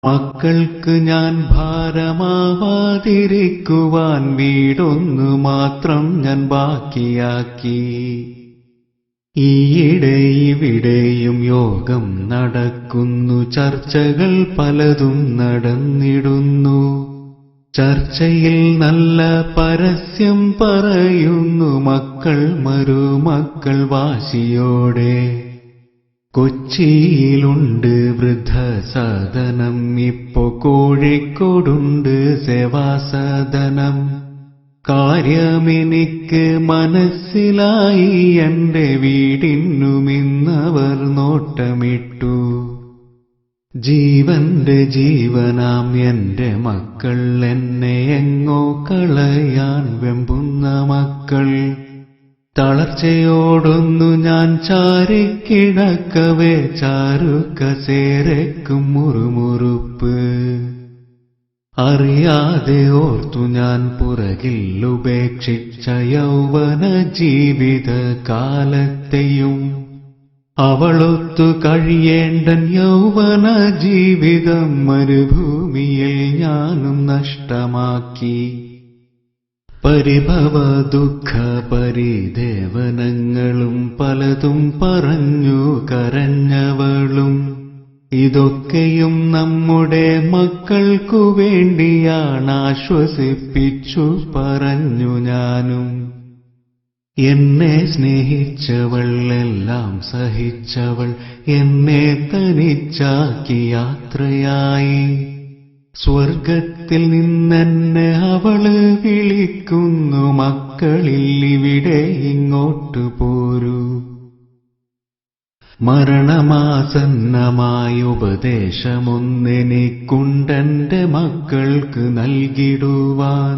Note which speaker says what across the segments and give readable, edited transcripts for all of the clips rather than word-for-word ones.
Speaker 1: മക്കൾക്ക് ഞാൻ ഭാരമാവാതിരിക്കുവാൻ വീടൊന്നു മാത്രം ഞാൻ ബാക്കിയാക്കി. ഈയിടെ ഇവിടെയും യോഗം നടക്കുന്നു, ചർച്ചകൾ പലതും നടന്നിടുന്നു. ചർച്ചയിൽ നല്ല പരസ്യം പറയുന്നു മക്കൾ മരുമക്കൾ വാശിയോടെ. കൊച്ചിയിലുണ്ട് വൃദ്ധസദനം, ഇപ്പോ കോഴിക്കോടുണ്ട് സേവാസദനം. കാര്യമെനിക്ക് മനസ്സിലായി, എന്റെ വീടിനുമിന്നവർ നോട്ടമിട്ടു. ജീവന്റെ ജീവനാം എന്റെ മക്കൾ, എന്നെ എങ്ങോ കളയാൻ വെമ്പുന്ന മക്കൾ. തളർച്ചയോടൊന്നു ഞാൻ ചാരിക്കിടക്കവേ ചാരുകസേരയ്ക്കും മുറുമുറുപ്പ്. അറിയാതെ ഓർത്തു ഞാൻ പുറകിൽ ഉപേക്ഷിച്ച യൗവന ജീവിത കാലത്തെയും. അവളൊത്തു കഴിയേണ്ടൻ യൗവന ജീവിതം മരുഭൂമിയിൽ ഞാനും നഷ്ടമാക്കി. പരിഭവ ദുഃഖ പരിദേവനങ്ങളും പലതും പറഞ്ഞു കരഞ്ഞവളും. ഇതൊക്കെയും നമ്മുടെ മക്കൾക്കു വേണ്ടിയാണ്, ആശ്വസിപ്പിച്ചു പറഞ്ഞു ഞാനും. എന്നെ സ്നേഹിച്ചവൾ, എല്ലാം സഹിച്ചവൾ, എന്നെ തനിച്ചാക്കി യാത്രയായി. സ്വർഗത്തിൽ നിന്നെന്നെ അവള് വിളിക്കുന്നു, മക്കളിൽ ഇവിടെ ഇങ്ങോട്ടു പോരൂ. മരണമാസന്നമായ ഉപദേശമൊന്നെനിക്കുണ്ടെന്റെ മക്കൾക്ക് നൽകിടുവാൻ.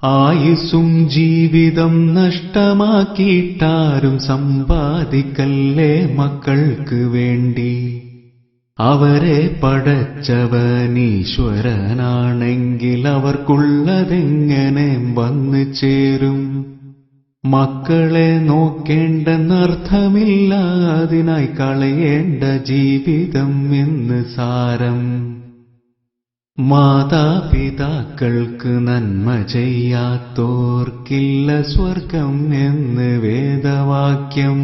Speaker 1: ആയുസ്സും ജീവിതം നഷ്ടമാക്കിയിട്ടാരും സമ്പാദിക്കല്ലേ മക്കൾക്ക് വേണ്ടി. അവരെ പടച്ചവനീശ്വരനാണെങ്കിൽ അവർക്കുള്ളതെങ്ങനെ വന്നു ചേരും. മക്കളെ നോക്കേണ്ടെന്നർത്ഥമില്ല, അതിനായി കളയേണ്ട ജീവിതം എന്ന് സാരം. മാതാപിതാക്കൾക്ക് നന്മ ചെയ്യാത്തോർക്കില്ല സ്വർഗം എന്ന് വേദവാക്യം.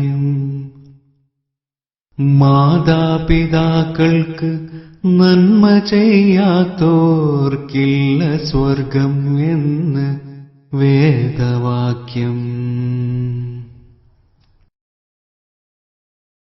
Speaker 1: മാതാപിതാക്കൾക്ക് നന്മ ചെയ്യാത്തോർക്കില്ല സ്വർഗം എന്ന് വേദവാക്യം.